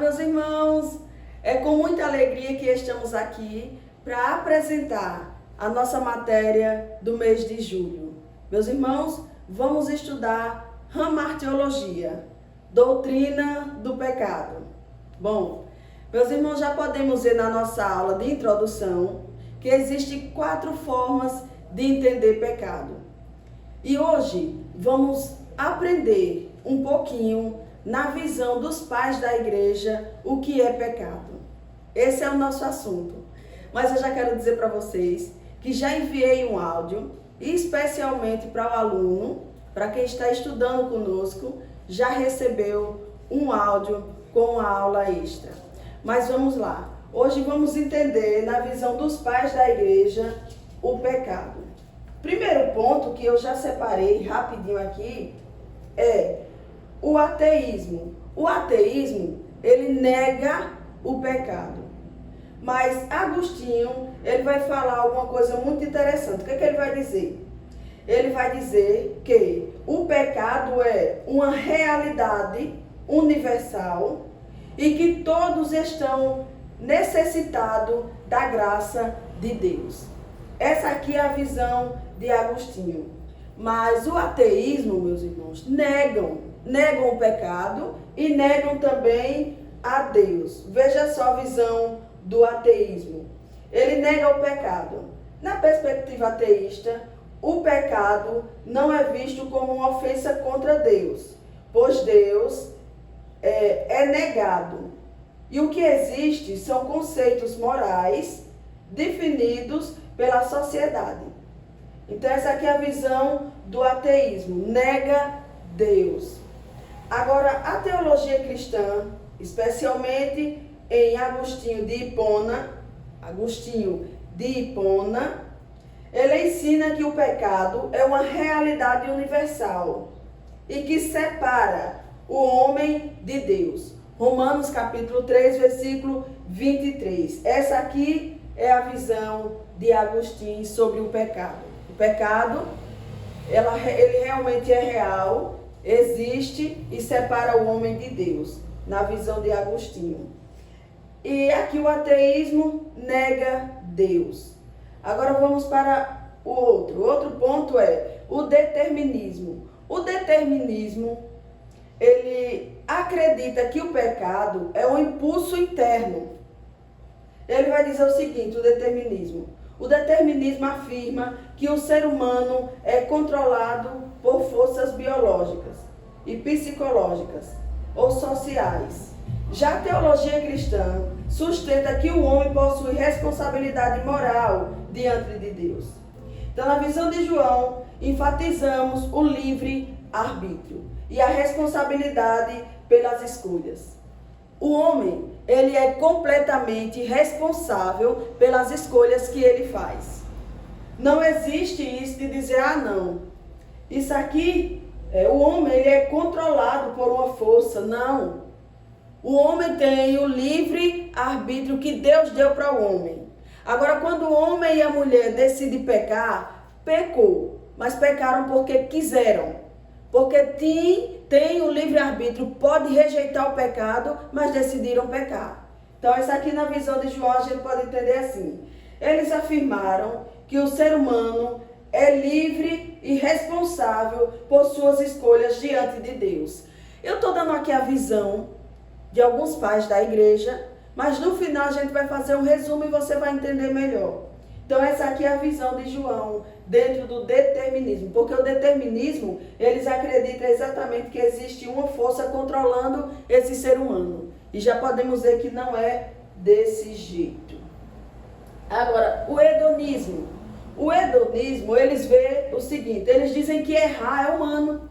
Meus irmãos, é com muita alegria que estamos aqui para apresentar a nossa matéria do mês de julho. Meus irmãos, vamos estudar Hamartiologia, doutrina do pecado. Bom, meus irmãos, já podemos ver na nossa aula de introdução que existem 4 formas de entender pecado. E hoje vamos aprender um pouquinho na visão dos pais da igreja o que é pecado. Esse é o nosso assunto. Mas eu já quero dizer para vocês que já enviei um áudio, especialmente para o aluno, para quem está estudando conosco, já recebeu um áudio com a aula extra. Mas vamos lá. Hoje vamos entender na visão dos pais da igreja o pecado. Primeiro ponto que eu já separei rapidinho aqui é o ateísmo. O ateísmo, ele nega o pecado. Mas Agostinho, ele vai falar alguma coisa muito interessante. O que ele vai dizer? Ele vai dizer que o pecado é uma realidade universal e que todos estão necessitados da graça de Deus. Essa aqui é a visão de Agostinho. Mas o ateísmo, meus irmãos, negam o pecado e negam também a Deus. Veja só a visão do ateísmo. Ele nega o pecado. Na perspectiva ateísta, o pecado não é visto como uma ofensa contra Deus, pois Deus é negado. E o que existe são conceitos morais definidos pela sociedade. Então essa aqui é a visão do ateísmo, nega Deus. Agora, a teologia cristã, especialmente em Agostinho de Hipona, ele ensina que o pecado é uma realidade universal e que separa o homem de Deus. Romanos capítulo 3, versículo 23. Essa aqui é a visão de Agostinho sobre o pecado. O pecado, ele realmente é real, existe e separa o homem de Deus, na visão de Agostinho. E aqui o ateísmo nega Deus. Agora vamos para o outro. O outro ponto é o determinismo. O determinismo, ele acredita que o pecado é um impulso interno. Ele vai dizer o seguinte, o determinismo afirma que o ser humano é controlado por forças biológicas e psicológicas ou sociais. Já a teologia cristã sustenta que o homem possui responsabilidade moral diante de Deus. Então, na visão de João, enfatizamos o livre arbítrio e a responsabilidade pelas escolhas. O homem, ele é completamente responsável pelas escolhas que ele faz. Não existe isso de dizer, não, isso aqui, o homem ele é controlado por uma força. Não. O homem tem o livre arbítrio que Deus deu para o homem. Agora, quando o homem e a mulher decidem pecar, pecou. Mas pecaram porque quiseram. Porque tem o livre arbítrio, pode rejeitar o pecado, mas decidiram pecar. Então, essa aqui na visão de João a gente pode entender assim. Eles afirmaram que o ser humano é livre e responsável por suas escolhas diante de Deus. Eu estou dando aqui a visão de alguns pais da igreja, mas no final a gente vai fazer um resumo e você vai entender melhor. Então essa aqui é a visão de João dentro do determinismo, porque o determinismo, eles acreditam exatamente que existe uma força controlando esse ser humano. E já podemos ver que não é desse jeito. Agora, o hedonismo, eles veem o seguinte, eles dizem que errar é humano.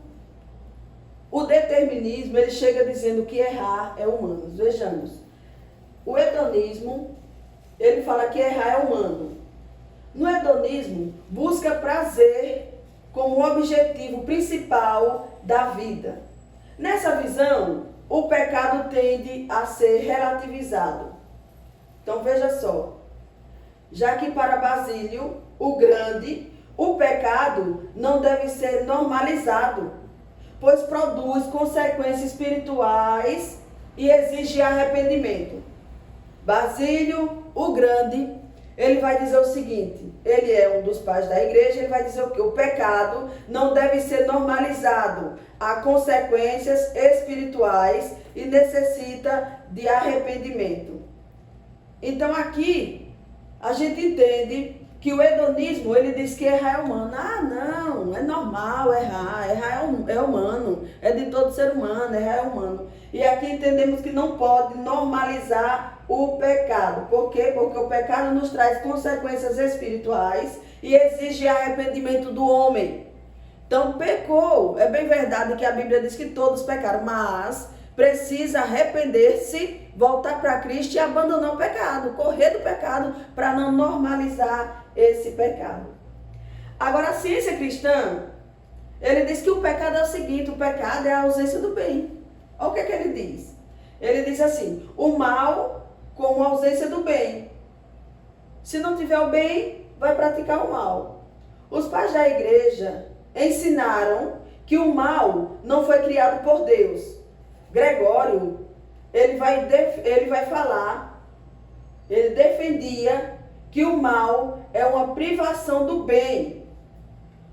O determinismo, ele chega dizendo que errar é humano. Vejamos. O hedonismo, ele fala que errar é humano. No hedonismo, busca prazer como objetivo principal da vida. Nessa visão, o pecado tende a ser relativizado. Então veja só. Já que para Basílio, o Grande, o pecado não deve ser normalizado, pois produz consequências espirituais e exige arrependimento. Basílio, o Grande, ele vai dizer o seguinte, ele é um dos pais da igreja, ele vai dizer o que? O pecado não deve ser normalizado, há consequências espirituais e necessita de arrependimento. Então aqui, a gente entende que o hedonismo, ele diz que errar é humano. Ah, não, é normal errar, é humano, é de todo ser humano, errar é humano. E aqui entendemos que não pode normalizar o pecado. Por quê? Porque o pecado nos traz consequências espirituais e exige arrependimento do homem. Então, pecou. É bem verdade que a Bíblia diz que todos pecaram, mas precisa arrepender-se, voltar para Cristo e abandonar o pecado, correr do pecado para não normalizar esse pecado. Agora, a ciência cristã, ele diz que o pecado é o seguinte, o pecado é a ausência do bem. Olha o que ele diz. Ele diz assim, o mal como a ausência do bem. Se não tiver o bem, vai praticar o mal. Os pais da igreja ensinaram que o mal não foi criado por Deus. Gregório, ele vai falar, ele defendia que o mal é uma privação do bem,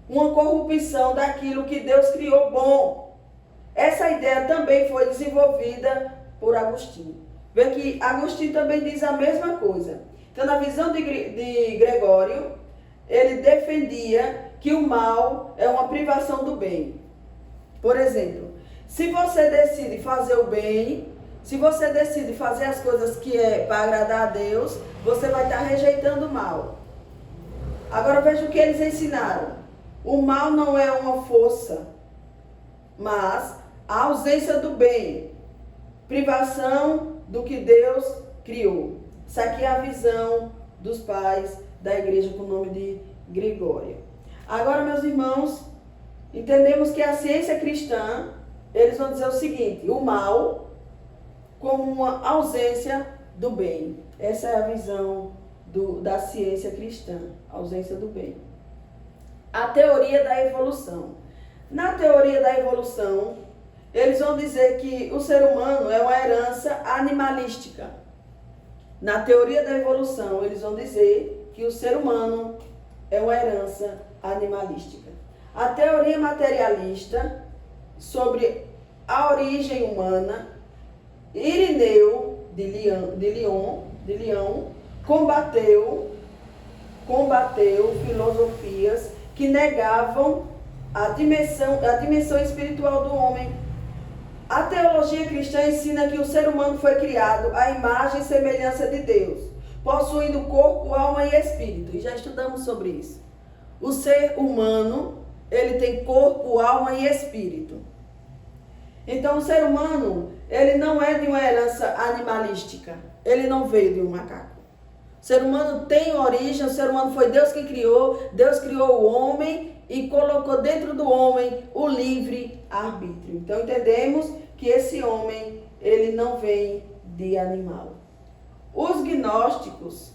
uma corrupção daquilo que Deus criou bom. Essa ideia também foi desenvolvida por Agostinho. Vê que Agostinho também diz a mesma coisa. Então, na visão de Gregório, ele defendia que o mal é uma privação do bem. Por exemplo, se você decide fazer o bem, se você decide fazer as coisas que é para agradar a Deus, você vai estar rejeitando o mal. Agora veja o que eles ensinaram. O mal não é uma força, mas a ausência do bem, privação do que Deus criou. Isso aqui é a visão dos pais da igreja com o nome de Gregório. Agora, meus irmãos, entendemos que a ciência cristã, eles vão dizer o seguinte, o mal como uma ausência do bem. Essa é a visão da ciência cristã, ausência do bem. A teoria da evolução. Na teoria da evolução, eles vão dizer que o ser humano é uma herança animalística. Na teoria da evolução, eles vão dizer que o ser humano é uma herança animalística. A teoria materialista sobre a origem humana, Irineu de Lyon combateu filosofias que negavam a dimensão espiritual do homem. A teologia cristã ensina que o ser humano foi criado à imagem e semelhança de Deus, possuindo corpo, alma e espírito. E já estudamos sobre isso. O ser humano, ele tem corpo, alma e espírito. Então, o ser humano, ele não é de uma herança animalística. Ele não veio de um macaco. O ser humano tem origem, o ser humano foi Deus que criou. Deus criou o homem e colocou dentro do homem o livre arbítrio. Então, entendemos que esse homem, ele não vem de animal. Os gnósticos,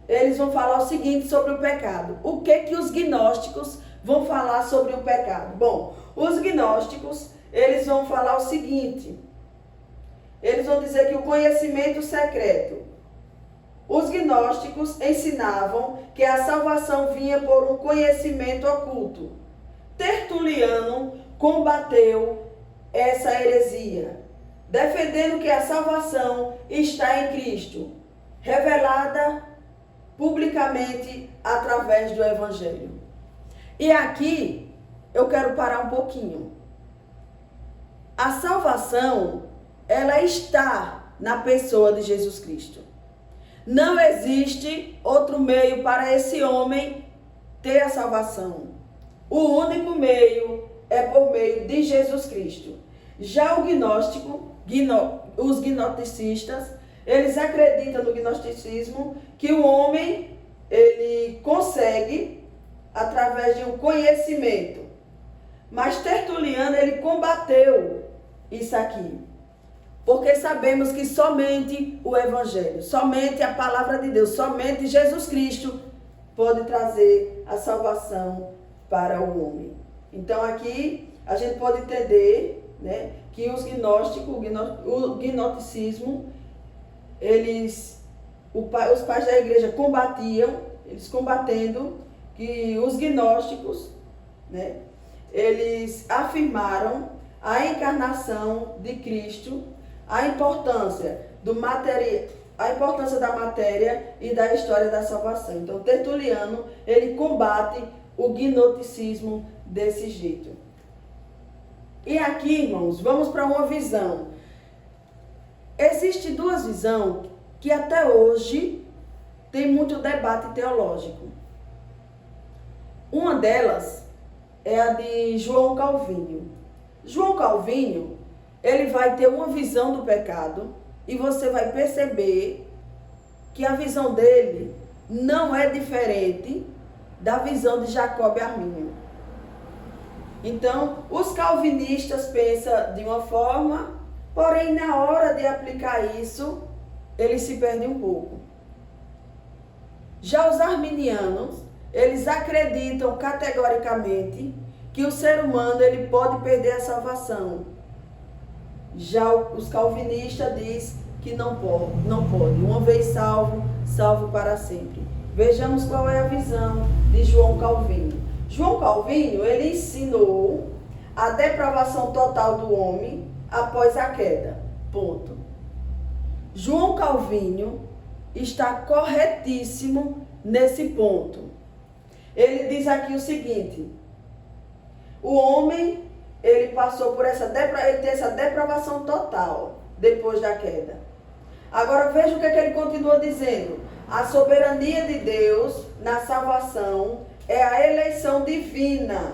eles vão falar o seguinte sobre o pecado. O que os gnósticos vão falar sobre o pecado? Bom, os gnósticos, eles vão falar o seguinte. Eles vão dizer que o conhecimento secreto. Os gnósticos ensinavam que a salvação vinha por um conhecimento oculto. Tertuliano combateu essa heresia, defendendo que a salvação está em Cristo, revelada publicamente através do Evangelho. E aqui eu quero parar um pouquinho. A salvação, ela está na pessoa de Jesus Cristo. Não existe outro meio para esse homem ter a salvação. O único meio é por meio de Jesus Cristo. Já o gnóstico, os gnosticistas, eles acreditam no gnosticismo que o homem, ele consegue através de um conhecimento. Mas Tertuliano, ele combateu isso aqui. Porque sabemos que somente o Evangelho, somente a palavra de Deus, somente Jesus Cristo pode trazer a salvação para o homem. Então aqui a gente pode entender, né, que os gnósticos, o gnosticismo, os pais da igreja eles combatendo que os gnósticos, né, eles afirmaram a encarnação de Cristo, a importância da matéria e da história da salvação. Então, Tertuliano, ele combate o gnosticismo desse jeito. E aqui, irmãos, vamos para uma visão. Existem duas visões que até hoje tem muito debate teológico. Uma delas é a de João Calvino. João Calvino, ele vai ter uma visão do pecado e você vai perceber que a visão dele não é diferente da visão de Jacob Armínio. Então, os calvinistas pensam de uma forma, porém na hora de aplicar isso, eles se perdem um pouco. Já os arminianos, eles acreditam categoricamente que o ser humano ele pode perder a salvação. Já os calvinistas dizem que não pode. Uma vez salvo, salvo para sempre. Vejamos qual é a visão de João Calvino. João Calvino, ele ensinou a depravação total do homem após a queda. Ponto. João Calvino está corretíssimo nesse ponto. Ele diz aqui o seguinte: o homem, ele passou por ele tem essa depravação total depois da queda. Agora veja o que ele continua dizendo. A soberania de Deus na salvação é a eleição divina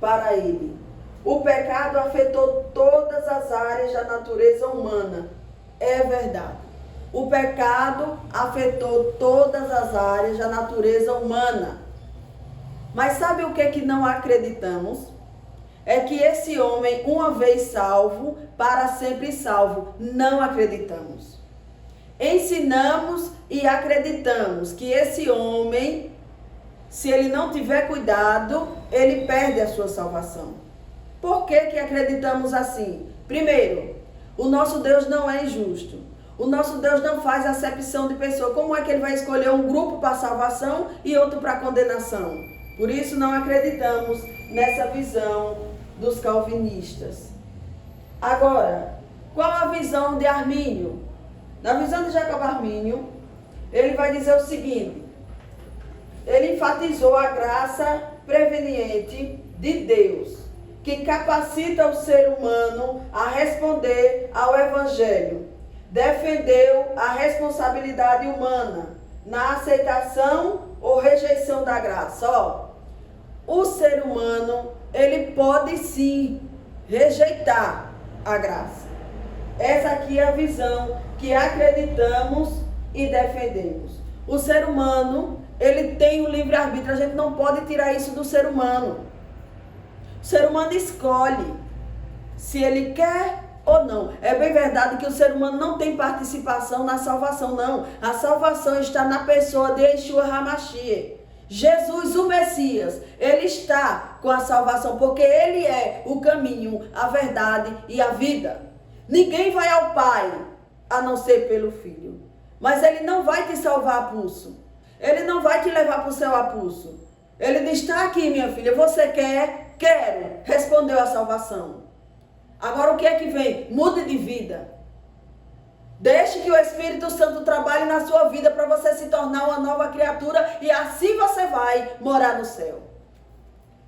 para ele. O pecado afetou todas as áreas da natureza humana. É verdade. O pecado afetou todas as áreas da natureza humana. Mas sabe o que não acreditamos? É que esse homem, uma vez salvo, para sempre salvo. Não acreditamos. Ensinamos e acreditamos que esse homem, se ele não tiver cuidado, ele perde a sua salvação. Por que acreditamos assim? Primeiro, o nosso Deus não é injusto. O nosso Deus não faz acepção de pessoa. Como é que ele vai escolher um grupo para salvação e outro para condenação? Por isso não acreditamos nessa visão dos calvinistas. Agora, qual a visão de Armínio? Na visão de Jacob Armínio, ele vai dizer o seguinte: ele enfatizou a graça preveniente de Deus, que capacita o ser humano a responder ao Evangelho. Defendeu a responsabilidade humana na aceitação ou rejeição da graça. O ser humano, ele pode sim rejeitar a graça. Essa aqui é a visão que acreditamos e defendemos. O ser humano, ele tem o livre-arbítrio, a gente não pode tirar isso do ser humano. O ser humano escolhe se ele quer ou não. É bem verdade que o ser humano não tem participação na salvação, não. A salvação está na pessoa de Yeshua HaMashiach. Jesus, o Messias, ele está com a salvação, porque ele é o caminho, a verdade e a vida. Ninguém vai ao Pai a não ser pelo Filho. Mas ele não vai te salvar a pulso. Ele não vai te levar para o céu a pulso. Ele diz: está aqui, minha filha, você quer? Quero. Respondeu a salvação. Agora o que é que vem? Mude de vida. Deixe que o Espírito Santo trabalhe na sua vida para você se tornar uma nova criatura e assim você vai morar no céu.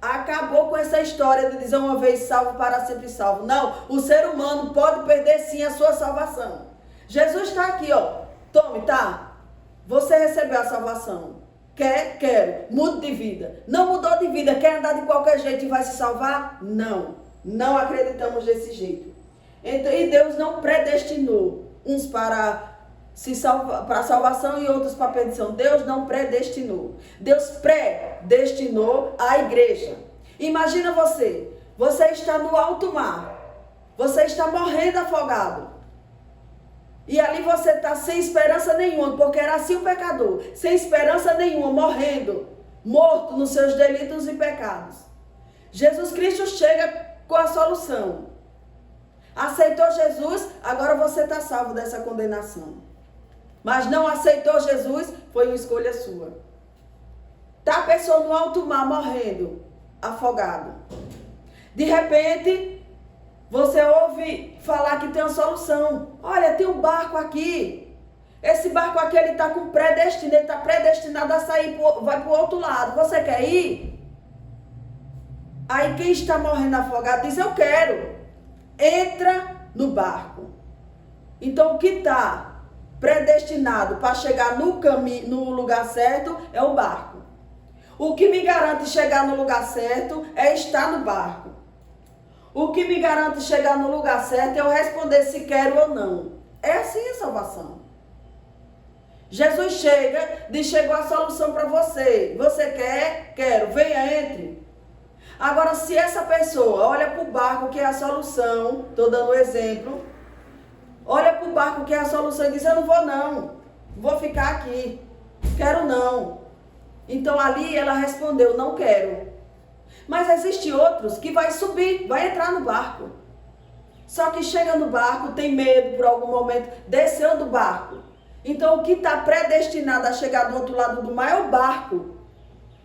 Acabou com essa história de dizer uma vez salvo para sempre salvo. Não, o ser humano pode perder sim a sua salvação. Jesus está aqui, ó. Tome, tá? Você recebeu a salvação. Quer? Quero. Mude de vida. Não mudou de vida. Quer andar de qualquer jeito e vai se salvar? Não. Não acreditamos desse jeito. Então, e Deus não predestinou uns para a salvação e outros para a perdição. Deus não predestinou. Deus predestinou a igreja. Imagina você está no alto mar. Você está morrendo afogado. E ali você está sem esperança nenhuma, porque era assim o pecador. Sem esperança nenhuma, morto nos seus delitos e pecados. Jesus Cristo chega com a solução. Aceitou Jesus, agora você está salvo dessa condenação. Mas não aceitou Jesus, foi uma escolha sua. Está a pessoa no alto mar morrendo, afogado. De repente, você ouve falar que tem uma solução. Olha, tem um barco aqui. Esse barco aqui, ele está com predestinado, ele está predestinado a sair, vai para o outro lado. Você quer ir? Aí quem está morrendo afogado diz, eu quero. Entra no barco. Então o que está predestinado para chegar no caminho, no lugar certo, é o barco. O que me garante chegar no lugar certo é estar no barco. O que me garante chegar no lugar certo é eu responder se quero ou não. É assim a salvação. Jesus chega, diz, chegou a solução para você. Você quer? Quero. Venha, entre. Agora, se essa pessoa olha para o barco que é a solução, estou dando um exemplo, olha para o barco que é a solução e diz, eu não vou não, vou ficar aqui, quero não. Então ali ela respondeu, não quero. Mas existem outros que vai subir, vai entrar no barco. Só que chega no barco, tem medo por algum momento, desceu do barco. Então o que está predestinado a chegar do outro lado do mar é o barco.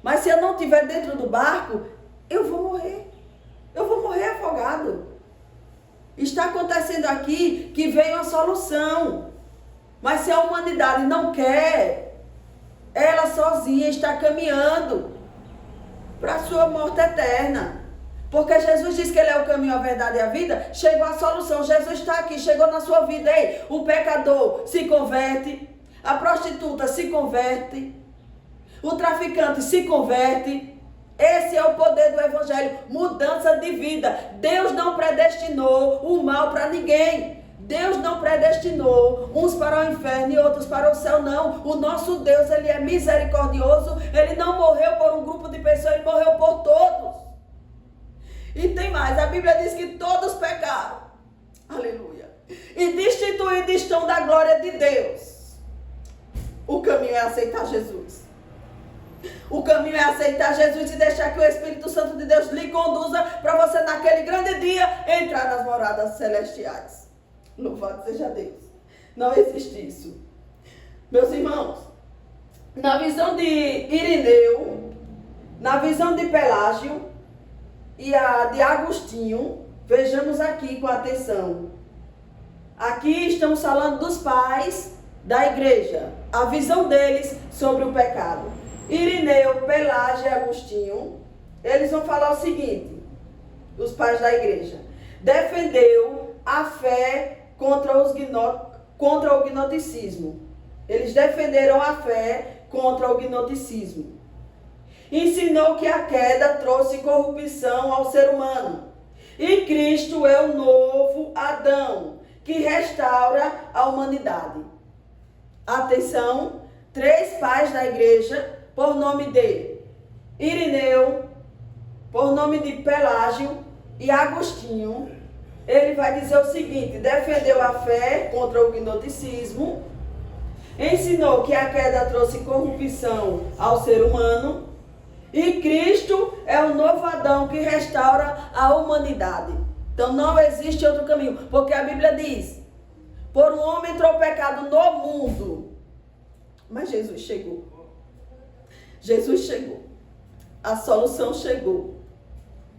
Mas se eu não estiver dentro do barco, eu vou morrer. Eu vou morrer afogado. Está acontecendo aqui que veio a solução. Mas se a humanidade não quer, ela sozinha está caminhando para a sua morte eterna. Porque Jesus diz que Ele é o caminho, a verdade e a vida. Chegou a solução. Jesus está aqui, chegou na sua vida. Ei, o pecador se converte. A prostituta se converte. O traficante se converte. Esse é o poder do Evangelho. Mudança de vida. Deus não predestinou o mal para ninguém. Deus não predestinou uns para o inferno e outros para o céu, não. O nosso Deus, Ele é misericordioso. Ele não morreu por um grupo de pessoas, Ele morreu por todos. E tem mais, a Bíblia diz que todos pecaram. Aleluia. E destituídos estão da glória de Deus. O caminho é aceitar Jesus. O caminho é aceitar Jesus e deixar que o Espírito Santo de Deus lhe conduza para você naquele grande dia entrar nas moradas celestiais. Louvado seja Deus. Não existe isso. Meus irmãos, na visão de Irineu, na visão de Pelágio e a de Agostinho, vejamos aqui com atenção. Aqui estamos falando dos pais da igreja, a visão deles sobre o pecado. Irineu, Pelágio e Agostinho, eles vão falar o seguinte, os pais da igreja: defendeu a fé contra o gnosticismo. Eles defenderam a fé contra o gnosticismo. Ensinou que a queda trouxe corrupção ao ser humano. E Cristo é o novo Adão, que restaura a humanidade. Atenção, 3 pais da igreja, por nome de Irineu, por nome de Pelágio e Agostinho, ele vai dizer o seguinte: defendeu a fé contra o gnosticismo, ensinou que a queda trouxe corrupção ao ser humano, e Cristo é o novo Adão que restaura a humanidade. Então não existe outro caminho, porque a Bíblia diz, por um homem entrou o pecado no mundo, mas Jesus chegou. Jesus chegou. A solução chegou.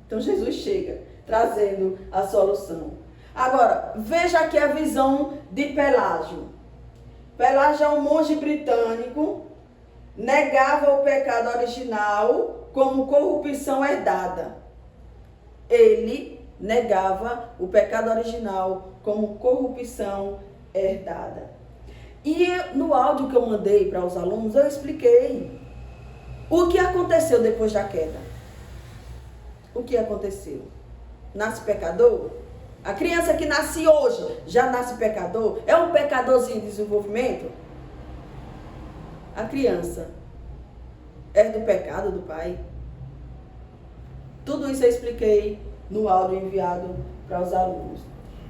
Então Jesus chega, trazendo a solução. Agora, veja aqui a visão de Pelágio. Pelágio é um monge britânico, negava o pecado original como corrupção herdada. Ele negava o pecado original como corrupção herdada. E no áudio que eu mandei para os alunos, eu expliquei o que aconteceu depois da queda. O que aconteceu? Nasce pecador? A criança que nasce hoje já nasce pecador? É um pecadorzinho em desenvolvimento? A criança é do pecado do pai? Tudo isso eu expliquei no áudio enviado para os alunos.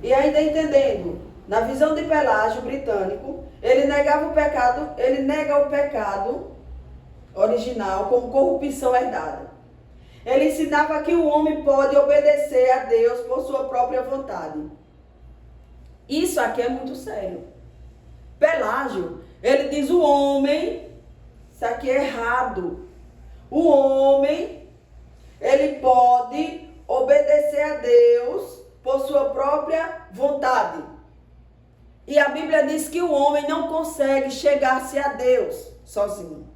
E ainda entendendo, na visão de Pelágio britânico, ele negava o pecado, ele nega o pecado original como corrupção herdada. Ele ensinava que o homem pode obedecer a Deus por sua própria vontade. Isso aqui é muito sério. Pelágio, ele diz o homem, isso aqui é errado. O homem, ele pode obedecer a Deus por sua própria vontade. E a Bíblia diz que o homem não consegue chegar-se a Deus sozinho.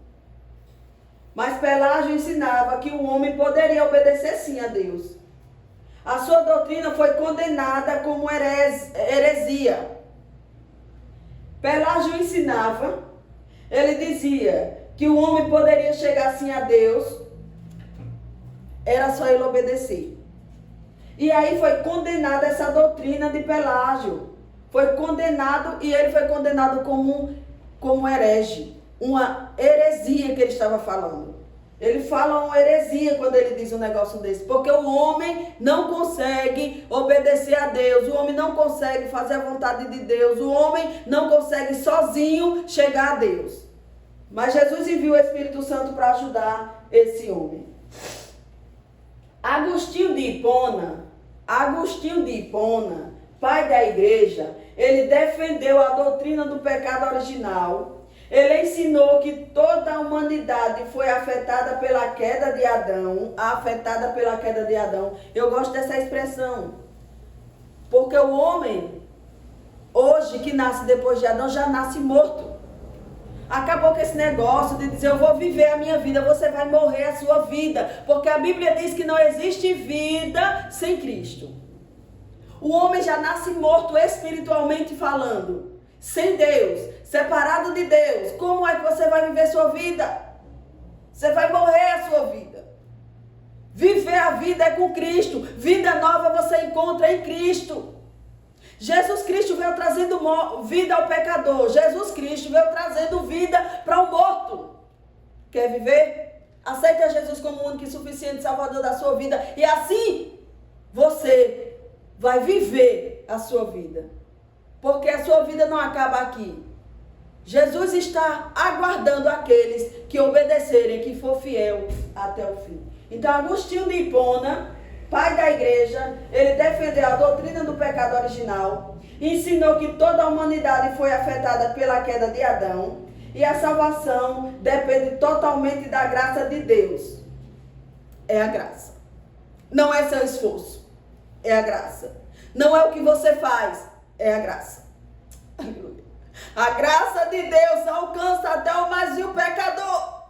Mas Pelágio ensinava que o homem poderia obedecer sim a Deus. A sua doutrina foi condenada como heresia. Pelágio ensinava, ele dizia que o homem poderia chegar assim a Deus, era só ele obedecer. E aí foi condenada essa doutrina de Pelágio. Foi condenado, e ele foi condenado como herege. Uma heresia que ele estava falando. Ele fala uma heresia quando ele diz um negócio desse. Porque o homem não consegue obedecer a Deus. O homem não consegue fazer a vontade de Deus. O homem não consegue sozinho chegar a Deus. Mas Jesus enviou o Espírito Santo para ajudar esse homem. Agostinho de Hipona, pai da igreja, ele defendeu a doutrina do pecado original. Ele ensinou que toda a humanidade foi afetada pela queda de Adão. Eu gosto dessa expressão. Porque o homem, hoje, que nasce depois de Adão, já nasce morto. Acabou com esse negócio de dizer, eu vou viver a minha vida, você vai morrer a sua vida. Porque a Bíblia diz que não existe vida sem Cristo. O homem já nasce morto espiritualmente falando. Sem Deus, separado de Deus. Como é que você vai viver sua vida? Você vai morrer a sua vida. Viver a vida é com Cristo. Vida nova você encontra em Cristo. Jesus Cristo veio trazendo vida ao pecador. Jesus Cristo veio trazendo vida para o morto. Quer viver? Aceita Jesus como o único e suficiente Salvador da sua vida. E assim você vai viver a sua vida. Porque a sua vida não acaba aqui. Jesus está aguardando aqueles que obedecerem, que for fiel até o fim. Então, Agostinho de Hipona, pai da igreja, ele defendeu a doutrina do pecado original, ensinou que toda a humanidade foi afetada pela queda de Adão e a salvação depende totalmente da graça de Deus. É a graça. Não é seu esforço. É a graça. Não é o que você faz. É a graça. Aleluia. A graça de Deus alcança até o mais vil pecador.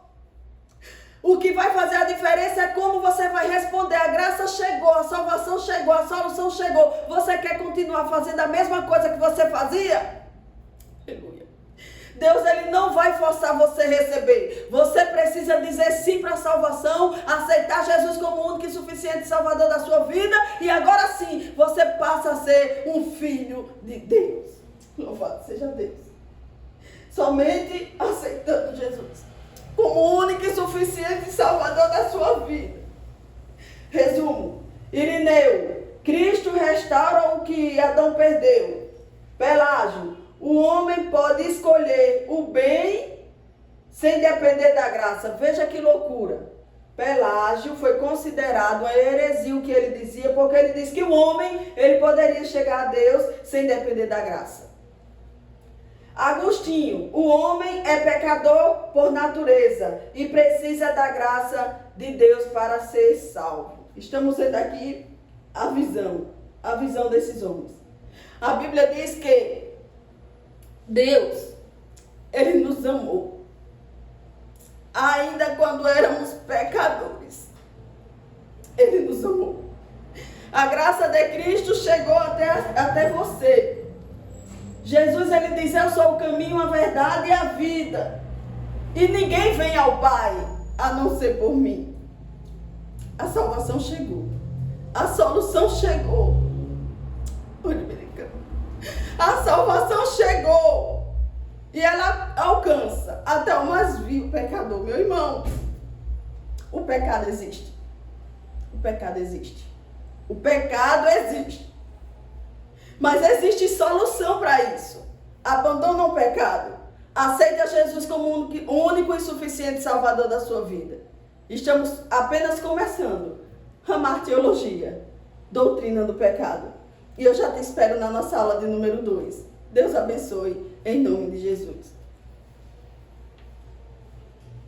O que vai fazer a diferença é como você vai responder. A graça chegou, a salvação chegou, a solução chegou. Você quer continuar fazendo a mesma coisa que você fazia? Aleluia. Deus, ele não vai forçar você a receber. Você precisa dizer sim para a salvação, aceitar Jesus como o único e suficiente Salvador da sua vida, e agora sim, você passa a ser um filho de Deus. Louvado seja Deus. Somente aceitando Jesus como o único e suficiente Salvador da sua vida. Resumo. Irineu, Cristo restaura o que Adão perdeu. Pelágio, o homem pode escolher o bem sem depender da graça. Veja que loucura. Pelágio foi considerado uma heresia o que ele dizia, porque ele disse que o homem ele poderia chegar a Deus sem depender da graça. Agostinho, o homem é pecador por natureza e precisa da graça de Deus para ser salvo. Estamos vendo aqui a visão desses homens. A Bíblia diz que Deus, ele nos amou, ainda quando éramos pecadores. Ele nos amou. A graça de Cristo chegou até você. Jesus, ele diz, eu sou o caminho, a verdade e a vida. E ninguém vem ao Pai, a não ser por mim. A salvação chegou. A solução chegou. A salvação chegou. E ela alcança até o mais vil pecador. Meu irmão, o pecado existe. O pecado existe. O pecado existe. Mas existe solução para isso. Abandona o pecado. Aceita Jesus como o único e suficiente Salvador da sua vida. Estamos apenas começando a martiologia, doutrina do pecado. E eu já te espero na nossa aula de número 2. Deus abençoe, em nome de Jesus.